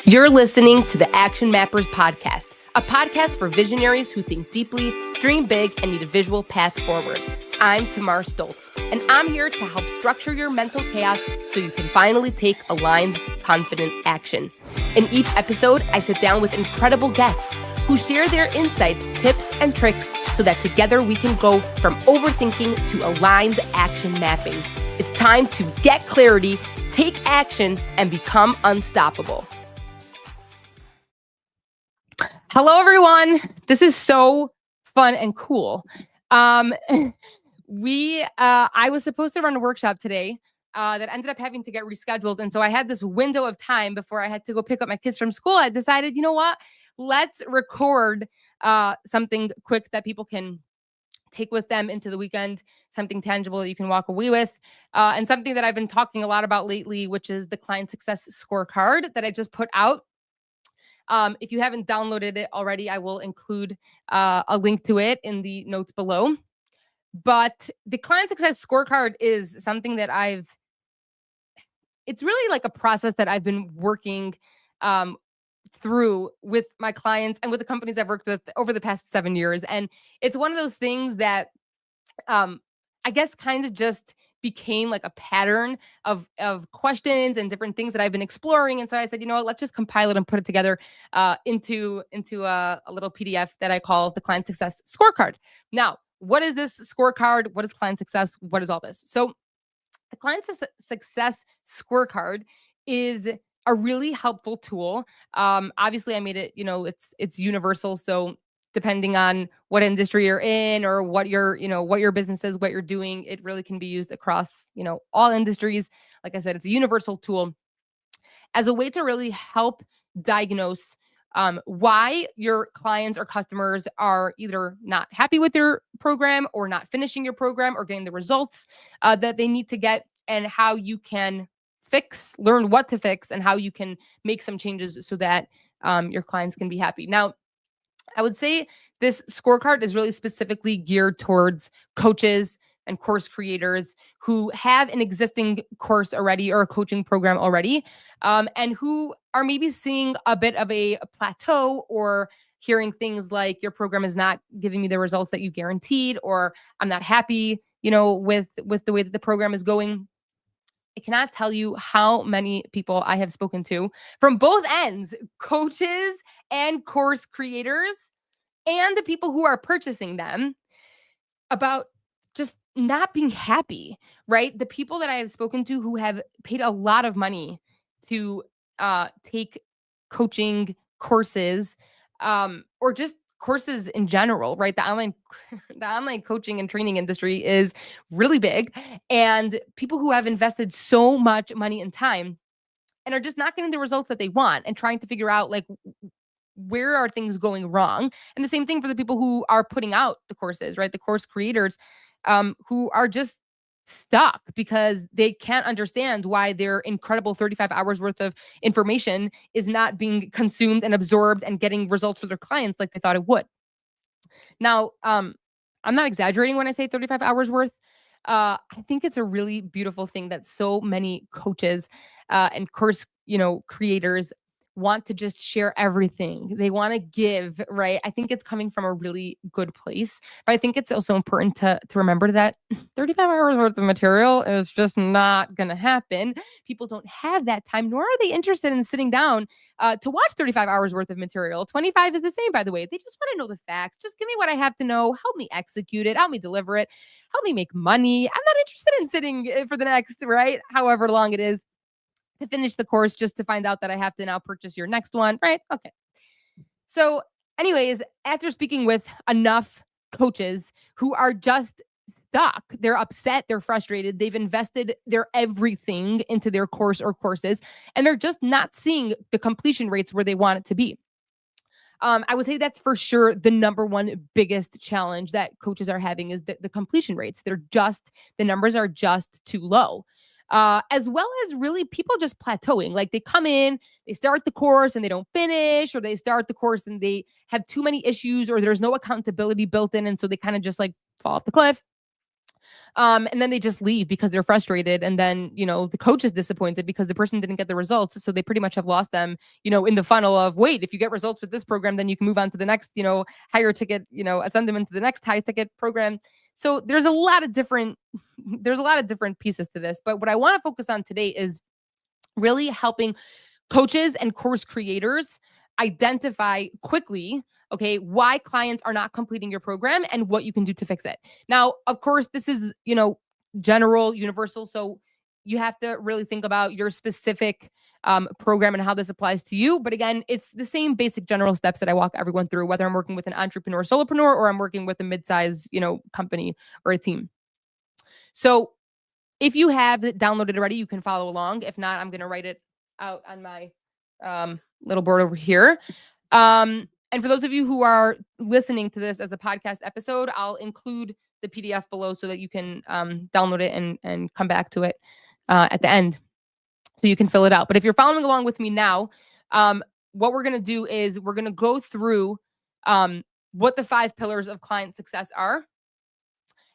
You're listening to the Action Mappers podcast, a podcast for visionaries who think deeply, dream big, and need a visual path forward. I'm Tamar Stoltz, and I'm here to help structure your mental chaos so you can finally take aligned, confident action. In each episode, I sit down with incredible guests who share their insights, tips, and tricks so that together we can go from overthinking to aligned action mapping. It's time to get clarity, take action, and become unstoppable. Hello, everyone. This is so fun and cool. I was supposed to run a workshop today that ended up having to get rescheduled. And so I had this window of time before I had to go pick up my kids from school. I decided, you know what? Let's record something quick that people can take with them into the weekend, something tangible that you can walk away with, and something that I've been talking a lot about lately, which is the Client Success Scorecard that I just put out. If you haven't downloaded it already, I will include a link to it in the notes below. But the Client Success Scorecard is something that it's really like a process that I've been working through with my clients and with the companies I've worked with over the past 7 years. And it's one of those things that I guess kind of just became like a pattern of questions and different things that I've been exploring. And so I said, you know what, let's just compile it and put it together into a little PDF that I call the Client Success Scorecard. Now, what is this scorecard? What is client success? What is all this? So the Client Success Scorecard is a really helpful tool. Obviously I made it, it's universal. So depending on what industry you're in or what your business is, what you're doing, it really can be used across, all industries. Like I said, it's a universal tool as a way to really help diagnose why your clients or customers are either not happy with your program or not finishing your program or getting the results that they need to get, and how you can learn what to fix, and how you can make some changes so that your clients can be happy. Now, I would say this scorecard is really specifically geared towards coaches and course creators who have an existing course already or a coaching program already, and who are maybe seeing a bit of a plateau or hearing things like your program is not giving me the results that you guaranteed, or I'm not happy, with the way that the program is going. I cannot tell you how many people I have spoken to from both ends, coaches and course creators, and the people who are purchasing them, about just not being happy, right? The people that I have spoken to who have paid a lot of money to take coaching courses, or just courses in general, right? The online coaching and training industry is really big, and people who have invested so much money and time and are just not getting the results that they want, and trying to figure out like where are things going wrong. And the same thing for the people who are putting out the courses, right? The course creators who are just stuck because they can't understand why their incredible 35 hours worth of information is not being consumed and absorbed and getting results for their clients like they thought it would. Now, I'm not exaggerating when I say 35 hours worth. I think it's a really beautiful thing that so many coaches and course, creators want to just share everything. They want to give, right? I think it's coming from a really good place, but I think it's also important to remember that 35 hours worth of material is just not going to happen. People don't have that time, nor are they interested in sitting down to watch 35 hours worth of material. 25 is the same, by the way. They just want to know the facts. Just give me what I have to know. Help me execute it. Help me deliver it. Help me make money. I'm not interested in sitting for the next, right, however long it is, to finish the course just to find out that I have to now purchase your next one, right? Okay. So anyways, after speaking with enough coaches who are just stuck, they're upset, they're frustrated, they've invested their everything into their course or courses, and they're just not seeing the completion rates where they want it to be. I would say that's for sure the number one biggest challenge that coaches are having is the completion rates. The numbers are just too low. As well as really people just plateauing. Like they come in, they start the course and they don't finish, or they start the course and they have too many issues, or there's no accountability built in. And so they kind of just like fall off the cliff. And then they just leave because they're frustrated. And then, the coach is disappointed because the person didn't get the results. So they pretty much have lost them, in the funnel of, wait, if you get results with this program, then you can move on to the next, higher ticket, send them into the next high ticket program. So there's a lot of different pieces to this. But what I want to focus on today is really helping coaches and course creators identify quickly, okay, why clients are not completing your program and what you can do to fix it. Now, of course, this is, general, universal. So you have to really think about your specific program and how this applies to you. But again, it's the same basic general steps that I walk everyone through, whether I'm working with an entrepreneur, solopreneur, or I'm working with a mid-size, company or a team. So if you have it downloaded already, you can follow along. If not, I'm going to write it out on my little board over here. And for those of you who are listening to this as a podcast episode, I'll include the PDF below so that you can download it and come back to it at the end so you can fill it out. But if you're following along with me now, what we're going to do is we're going to go through what the 5 pillars of client success are.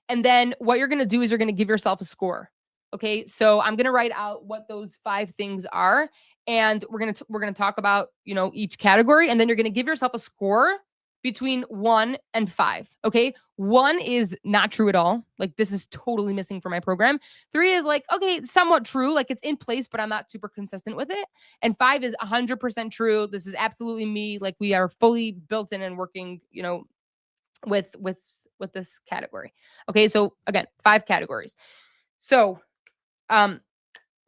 And then what you're going to do is you're going to give yourself a score. Okay. So I'm going to write out what those 5 things are. And we're going to talk about, each category. And then you're going to give yourself a score between 1 and 5. Okay. 1 is not true at all. Like, this is totally missing from my program. 3 is like, okay, somewhat true. Like, it's in place, but I'm not super consistent with it. And 5 is 100% true. This is absolutely me. Like, we are fully built in and working, with this category. Okay. So again, 5 categories. So, I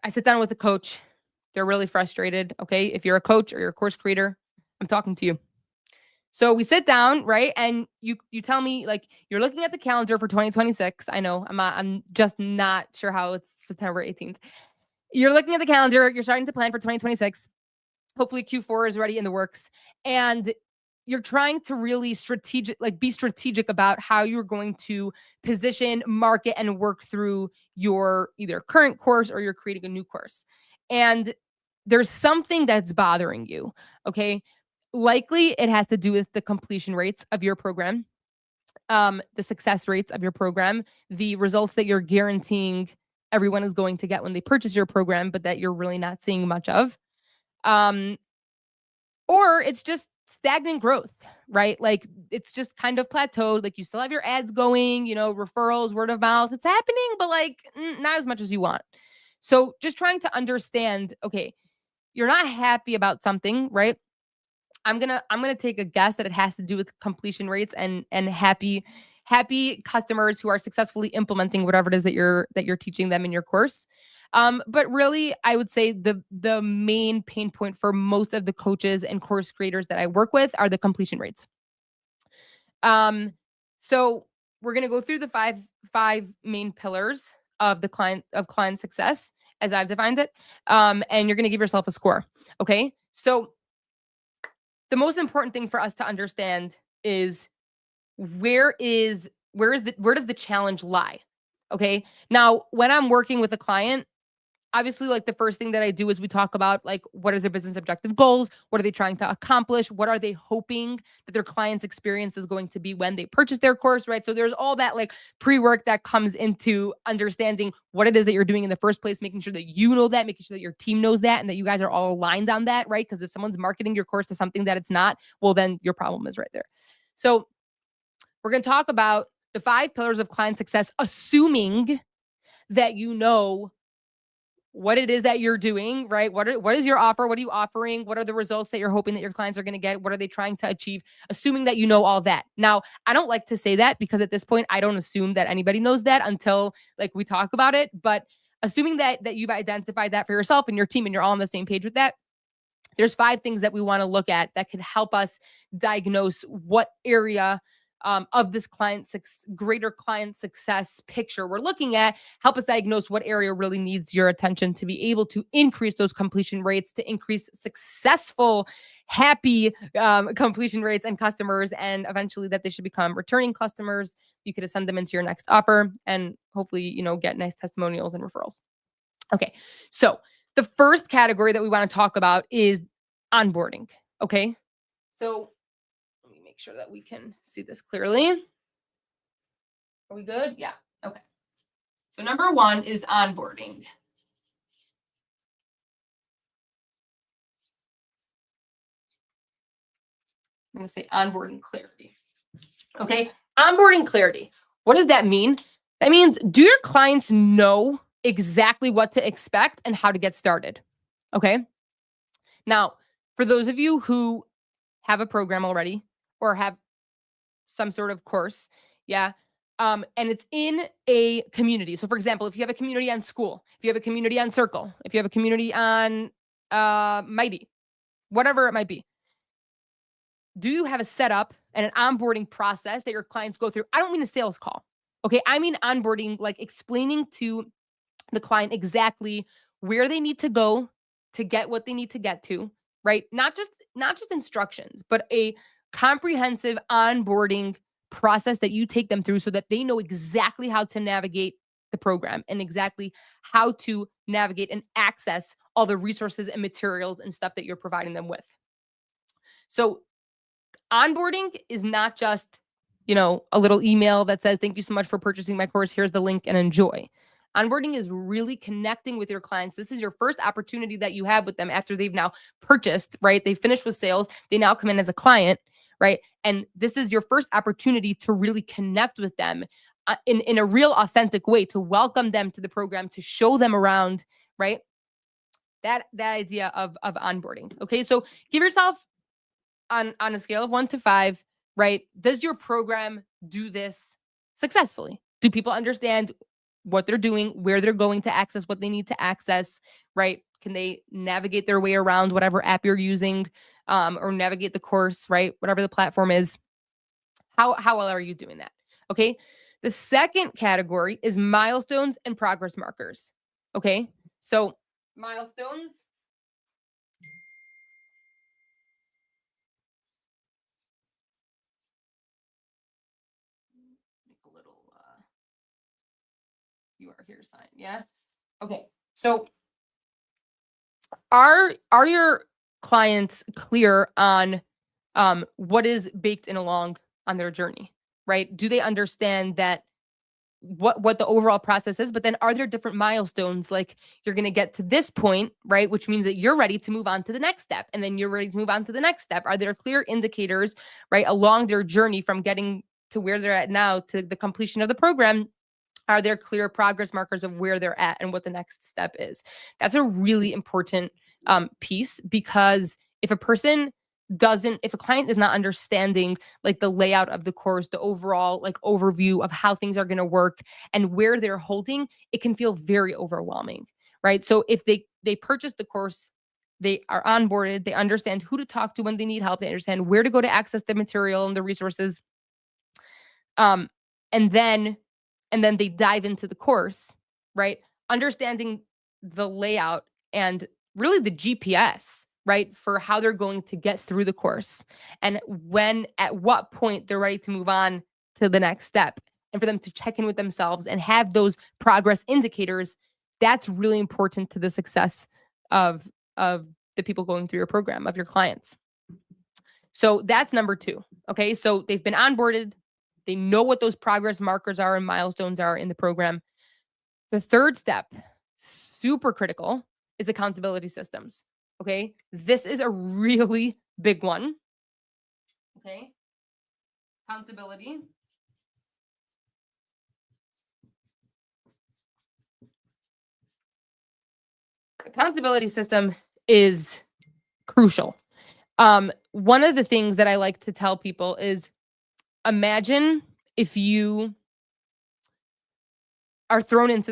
sit down with a coach. They're really frustrated. Okay. If you're a coach or you're a course creator, I'm talking to you. So we sit down, right? And you tell me, like, you're looking at the calendar for 2026. I know I'm just not sure how it's September 18th. You're looking at the calendar. You're starting to plan for 2026. Hopefully Q4 is already in the works. And you're trying to really be strategic about how you're going to position, market, and work through your either current course or you're creating a new course. And there's something that's bothering you. Okay. Likely it has to do with the completion rates of your program, the success rates of your program, the results that you're guaranteeing everyone is going to get when they purchase your program, but that you're really not seeing much of. Or it's just stagnant growth, right? Like, it's just kind of plateaued. Like, you still have your ads going, referrals, word of mouth. It's happening, but like not as much as you want. So just trying to understand, okay, you're not happy about something, right? I'm gonna take a guess that it has to do with completion rates and happy customers who are successfully implementing whatever it is that you're teaching them in your course. But really, I would say the main pain point for most of the coaches and course creators that I work with are the completion rates. So we're gonna go through the five main pillars of client success as I've defined it. And you're gonna give yourself a score. Okay. So the most important thing for us to understand is where does the challenge lie? Okay. Now, when I'm working with a client, obviously, like, the first thing that I do is we talk about, like, what is their business objective goals? What are they trying to accomplish? What are they hoping that their client's experience is going to be when they purchase their course, right? So there's all that, like, pre-work that comes into understanding what it is that you're doing in the first place, making sure that you know that, making sure that your team knows that, and that you guys are all aligned on that, right? Because if someone's marketing your course to something that it's not, well, then your problem is right there. So we're going to talk about the 5 pillars of client success, assuming that you know what it is that you're doing, right? What is your offer? What are you offering? What are the results that you're hoping that your clients are going to get? What are they trying to achieve? Assuming that you know all that. Now, I don't like to say that because at this point, I don't assume that anybody knows that until, like, we talk about it. But assuming that you've identified that for yourself and your team and you're all on the same page with that, there's 5 things that we want to look at that could help us diagnose what area of this greater client success picture we're looking at, help us diagnose what area really needs your attention to be able to increase those completion rates, to increase successful, happy completion rates and customers, and eventually that they should become returning customers. You could send them into your next offer and hopefully, get nice testimonials and referrals. Okay, so the first category that we want to talk about is onboarding. Okay, so let me make sure that we can see this clearly. Are we good? Yeah. Okay. So number one is onboarding. I'm going to say onboarding clarity. Okay. Onboarding clarity. What does that mean? That means, do your clients know exactly what to expect and how to get started? Okay. Now, for those of you who have a program already or have some sort of course, yeah, and it's in a community. So, for example, if you have a community on School, if you have a community on Circle, if you have a community on Mighty, whatever it might be, do you have a setup and an onboarding process that your clients go through? I don't mean a sales call. Okay. I mean onboarding, like explaining to the client exactly where they need to go to get what they need to get to, right? Not just instructions, but a comprehensive onboarding process that you take them through so that they know exactly how to navigate the program and exactly how to navigate and access all the resources and materials and stuff that you're providing them with. So onboarding is not just, a little email that says, thank you so much for purchasing my course. Here's the link and enjoy. Onboarding is really connecting with your clients. This is your first opportunity that you have with them after they've now purchased, right? They finished with sales. They now come in as a client, right? And this is your first opportunity to really connect with them in a real authentic way, to welcome them to the program, to show them around, right? That idea of onboarding. Okay. So give yourself on a scale of 1 to 5, right? Does your program do this successfully? Do people understand what they're doing, where they're going to access what they need to access, right? Can they navigate their way around whatever app you're using, or navigate the course, right? Whatever the platform is. How well are you doing that? Okay. The second category is milestones and progress markers. Okay. So milestones. Make a little you are here sign. Yeah. Okay. So are your clients clear on what is baked in along on their journey, right? Do they understand that what the overall process is? But then are there different milestones, like you're going to get to this point, right? Which means that you're ready to move on to the next step, and then you're ready to move on to the next step. Are there clear indicators, right, along their journey from getting to where they're at now to the completion of the program? Are there clear progress markers of where they're at and what the next step is? That's a really important piece, because if a client is not understanding like the layout of the course, the overall like overview of how things are going to work and where they're holding, it can feel very overwhelming, right? So if they purchase the course, they are onboarded, they understand who to talk to when they need help, they understand where to go to access the material and the resources, um, and then they dive into the course, right? Understanding the layout and really the GPS, right, for how they're going to get through the course and at what point they're ready to move on to the next step, and for them to check in with themselves and have those progress indicators. That's really important to the success of the people going through your program, of your clients. So that's number 2. Okay. So they've been onboarded. They know what those progress markers are and milestones are in the program. The third step, super critical, is accountability systems. Okay. This is a really big one. Okay. Accountability. Accountability system is crucial. One of the things that I like to tell people is, imagine if you are thrown into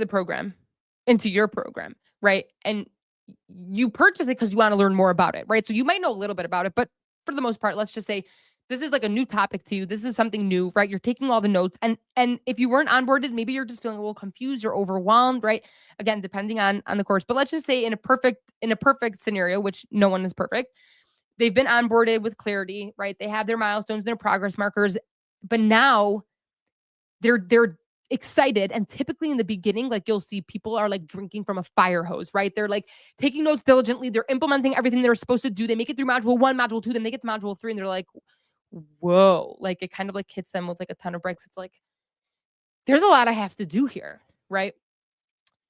your program, right? And you purchase it because you want to learn more about it, right? So you might know a little bit about it, but for the most part, let's just say this is like a new topic to you. This is something new, right? You're taking all the notes, and if you weren't onboarded, maybe you're just feeling a little confused or overwhelmed, right? Again, depending on the course. But let's just say in a perfect scenario, which no one is perfect, they've been onboarded with clarity, right? They have their milestones, their progress markers, but now they're excited. And typically in the beginning, like you'll see people are like drinking from a fire hose, right? They're like taking notes diligently. They're implementing everything they're supposed to do. They make it through module 1, module 2, then they get to module 3 and they're like, whoa, like it kind of like hits them with like a ton of bricks. It's like, there's a lot I have to do here, right?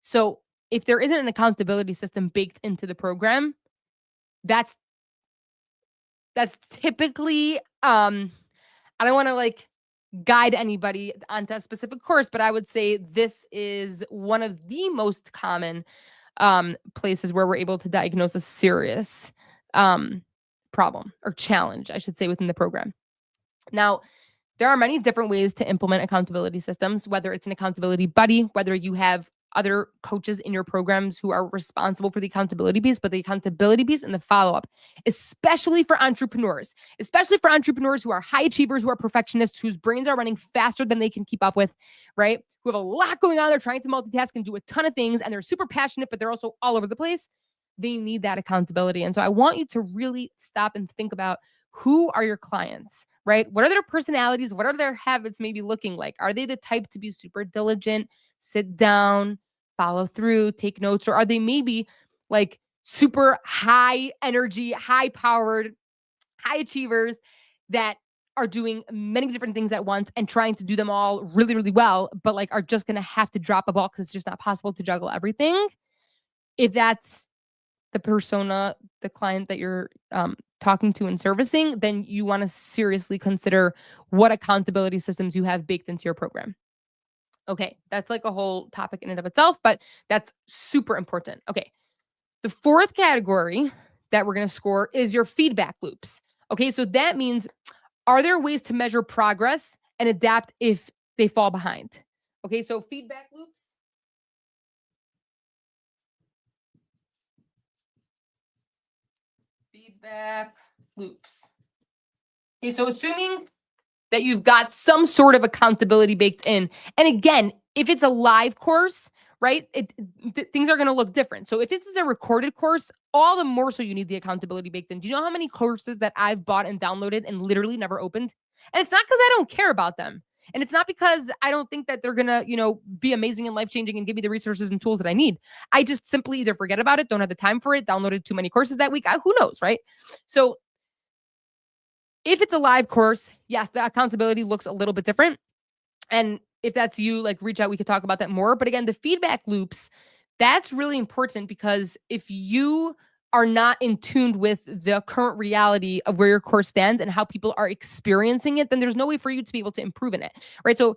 So if there isn't an accountability system baked into the program, that's typically I don't want to like guide anybody onto a specific course, but I would say this is one of the most common places where we're able to diagnose a serious um, problem or challenge, I should say, within the program. Now, there are many different ways to implement accountability systems, whether it's an accountability buddy, whether you have other coaches in your programs who are responsible for the accountability piece, but the accountability piece and the follow up, especially for entrepreneurs who are high achievers, who are perfectionists, whose brains are running faster than they can keep up with, right? Who have a lot going on. They're trying to multitask and do a ton of things, and they're super passionate, but they're also all over the place. They need that accountability. And so I want you to really stop and think about who are your clients, right? What are their personalities? What are their habits maybe looking like? Are they the type to be super diligent, sit down, follow through, take notes? Or are they maybe like super high energy, high powered, high achievers that are doing many different things at once and trying to do them all really, really well, but like are just going to have to drop a ball because it's just not possible to juggle everything? If that's the persona, the client that you're talking to and servicing, then you want to seriously consider what accountability systems you have baked into your program. Okay, that's like a whole topic in and of itself, but that's super important. Okay, the fourth category that we're going to score is your feedback loops. Okay, so that means, are there ways to measure progress and adapt if they fall behind? Okay, so feedback loops. Feedback loops. Okay, so assuming that you've got some sort of accountability baked in. And again, if it's a live course, right, things are going to look different. So if this is a recorded course, all the more so you need the accountability baked in. Do you know how many courses that I've bought and downloaded and literally never opened? And it's not because I don't care about them. And it's not because I don't think that they're going to, be amazing and life changing and give me the resources and tools that I need. I just simply either forget about it, don't have the time for it, downloaded too many courses that week. Who knows, right? So if it's a live course, yes, the accountability looks a little bit different. And if that's you, like reach out, we could talk about that more. But again, the feedback loops, that's really important because if you are not in tune with the current reality of where your course stands and how people are experiencing it, then there's no way for you to be able to improve in it. Right. So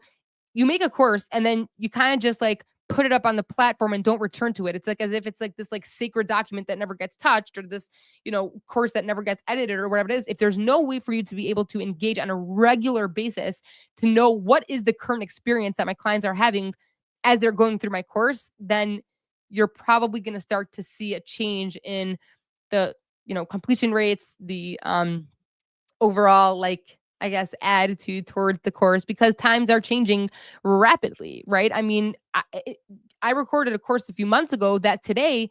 you make a course and then you kind of just like put it up on the platform and don't return to it. It's like as if it's like this like sacred document that never gets touched, or this, course that never gets edited, or whatever it is. If there's no way for you to be able to engage on a regular basis to know what is the current experience that my clients are having as they're going through my course, then you're probably going to start to see a change in the, completion rates, the overall, like, I guess, attitude towards the course, because times are changing rapidly, right? I mean, I recorded a course a few months ago that today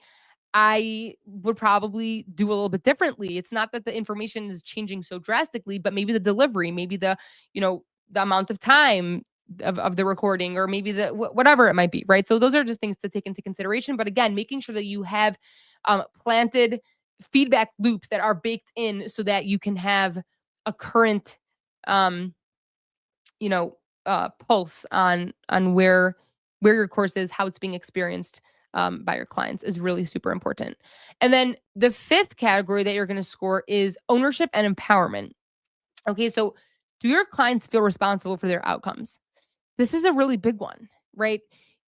I would probably do a little bit differently. It's not that the information is changing so drastically, but maybe the delivery, maybe the amount of time of the recording, or maybe the whatever it might be, right? So those are just things to take into consideration. But again, making sure that you have planted feedback loops that are baked in so that you can have a current um pulse on where your course is, how it's being experienced by your clients, is really super important. And then the fifth category that you're going to score is ownership and empowerment. Okay, so do your clients feel responsible for their outcomes? This is a really big one, right?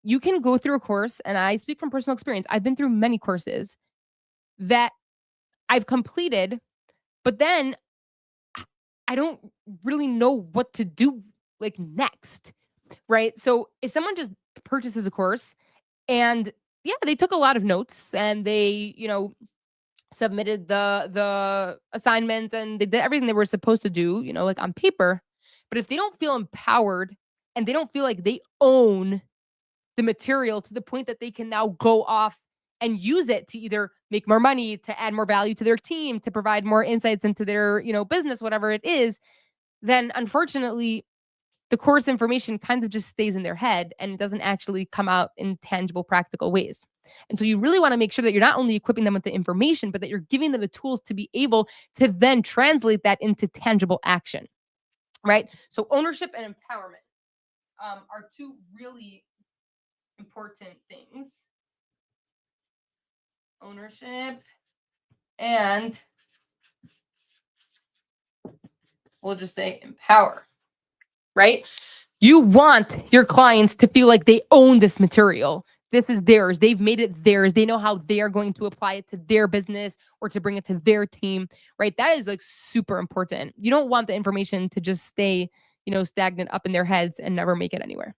You can go through a course, and I speak from personal experience. I've been through many courses that I've completed, but then I don't really know what to do like next, right? So if someone just purchases a course and yeah, they took a lot of notes and they, submitted the assignments and they did everything they were supposed to do, like on paper, but if they don't feel empowered and they don't feel like they own the material to the point that they can now go off and use it to either make more money, to add more value to their team, to provide more insights into their, business, whatever it is, then unfortunately the course information kind of just stays in their head and it doesn't actually come out in tangible, practical ways. And so you really want to make sure that you're not only equipping them with the information, but that you're giving them the tools to be able to then translate that into tangible action, right? So ownership and empowerment are two really important things. ownership, and we'll just say empower, right? You want your clients to feel like they own this material. This is theirs. They've made it theirs. They know how they are going to apply it to their business or to bring it to their team, right? That is like super important. You don't want the information to just stay, stagnant up in their heads and never make it anywhere.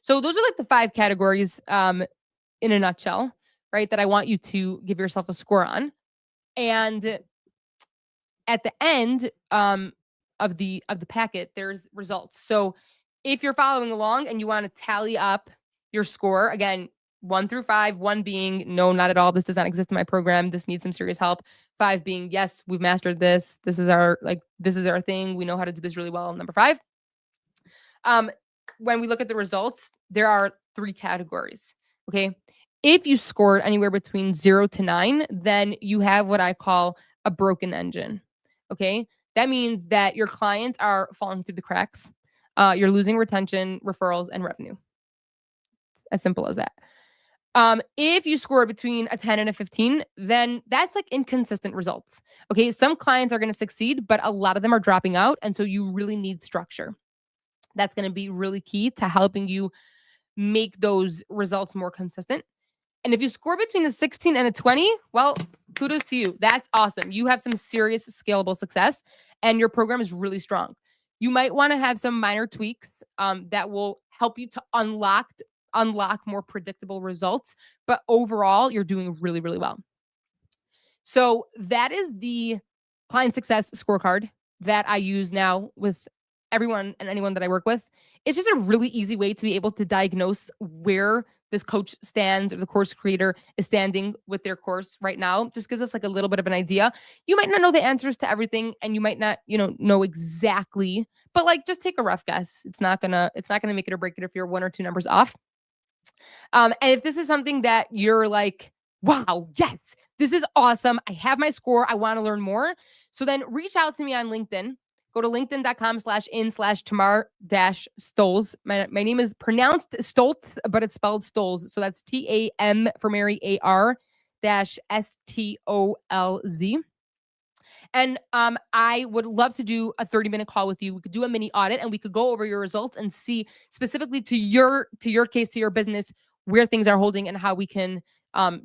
So those are like the 5 categories in a nutshell, right? That I want you to give yourself a score on. And at the end of the packet, there's results. So if you're following along and you want to tally up your score, again, 1 through 5, 1 being no, not at all. This does not exist in my program. This needs some serious help. 5 being yes, we've mastered this. This is our thing. We know how to do this really well. Number 5. When we look at the results, there are 3 categories. Okay. If you scored anywhere between 0 to 9, then you have what I call a broken engine. Okay. That means that your clients are falling through the cracks. You're losing retention, referrals, and revenue. As simple as that. If you score between a 10 and a 15, then that's like inconsistent results. Okay. Some clients are going to succeed, but a lot of them are dropping out. And so you really need structure. That's going to be really key to helping you make those results more consistent. And if you score between a 16 and a 20, well, kudos to you. That's awesome. You have some serious scalable success and your program is really strong. You might want to have some minor tweaks that will help you to unlock more predictable results. But overall, you're doing really, really well. So that is the client success scorecard that I use now with everyone and anyone that I work with. It's just a really easy way to be able to diagnose where this coach stands or the course creator is standing with their course right now. Just gives us like a little bit of an idea. You might not know the answers to everything and you might not, know exactly, but like just take a rough guess. It's not gonna make it or break it if you're 1 or 2 numbers off. And if this is something that you're like, wow, yes, this is awesome. I have my score. I want to learn more. So then reach out to me on LinkedIn. Go to linkedin.com/in/Tamar-Stolz. My name is pronounced Stoltz, but it's spelled Stolz. So that's TAM for Mary AR STOLZ. And I would love to do a 30-minute call with you. We could do a mini audit and we could go over your results and see specifically to your case, to your business, where things are holding and how we can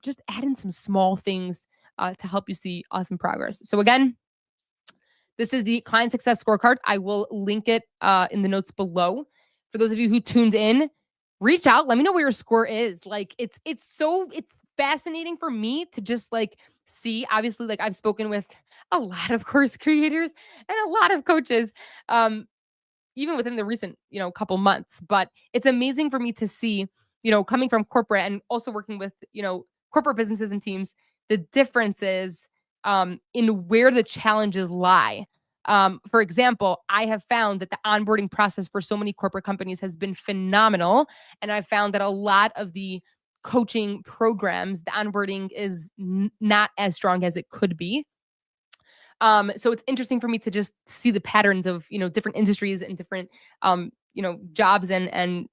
just add in some small things to help you see awesome progress. So again, this is the client success scorecard. I will link it in the notes below. For those of you who tuned in, reach out. Let me know where your score is. Like it's fascinating for me to just like see. Obviously, like I've spoken with a lot of course creators and a lot of coaches, even within the recent couple months. But it's amazing for me to see, coming from corporate and also working with corporate businesses and teams, the differences in where the challenges lie. For example, I have found that the onboarding process for so many corporate companies has been phenomenal. And I've found that a lot of the coaching programs, the onboarding is not as strong as it could be. So it's interesting for me to just see the patterns of, different industries and different, jobs and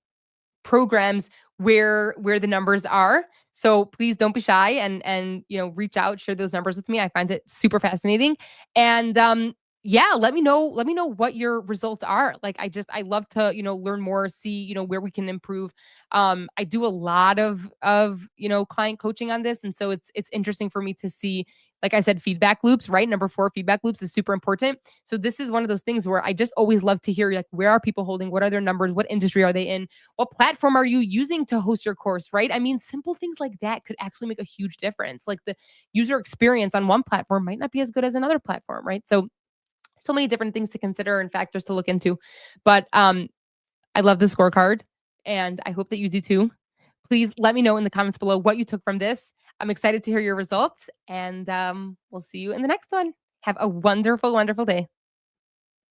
programs where the numbers are. So please don't be shy and reach out, share those numbers with me. I find it super fascinating. And yeah, let me know what your results are. Like I love to, learn more, see, where we can improve. I do a lot of client coaching on this. And so it's interesting for me to see, like I said, feedback loops, right? Number 4, feedback loops is super important. So this is one of those things where I just always love to hear, like, where are people holding? What are their numbers? What industry are they in? What platform are you using to host your course, right? I mean, simple things like that could actually make a huge difference. Like the user experience on one platform might not be as good as another platform, right? So many different things to consider and factors to look into. But I love the scorecard and I hope that you do too. Please let me know in the comments below what you took from this. I'm excited to hear your results and we'll see you in the next one. Have a wonderful, wonderful day.